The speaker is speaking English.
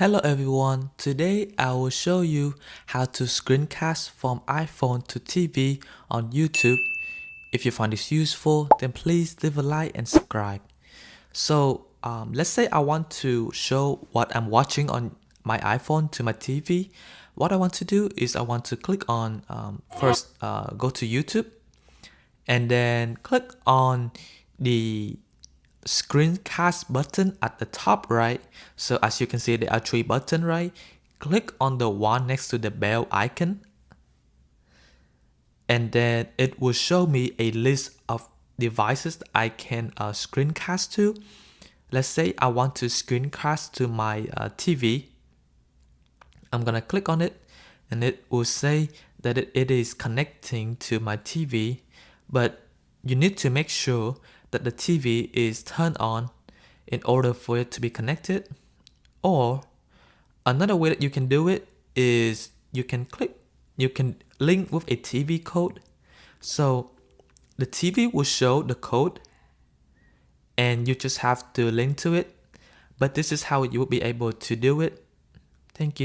Hello everyone, today I will show you how to screencast from iPhone to TV on YouTube. If you find this useful, then please leave a like and subscribe. So let's say I want to show what I'm watching on my iPhone to my TV. What I want to do is I want to click on first go to YouTube and then click on the screencast button at the top right. So as you can see, there are three buttons, right? Click on the one next to the bell icon, and then it will show me a list of devices that I can screencast to. Let's say I want to screencast to my TV. I'm gonna click on it and it will say that it is connecting to my TV, but you need to make sure that the TV is turned on in order for it to be connected. Or another way that you can do it is you can link with a TV code. So the TV will show the code and you just have to link to it. But this is how you will be able to do it. Thank you.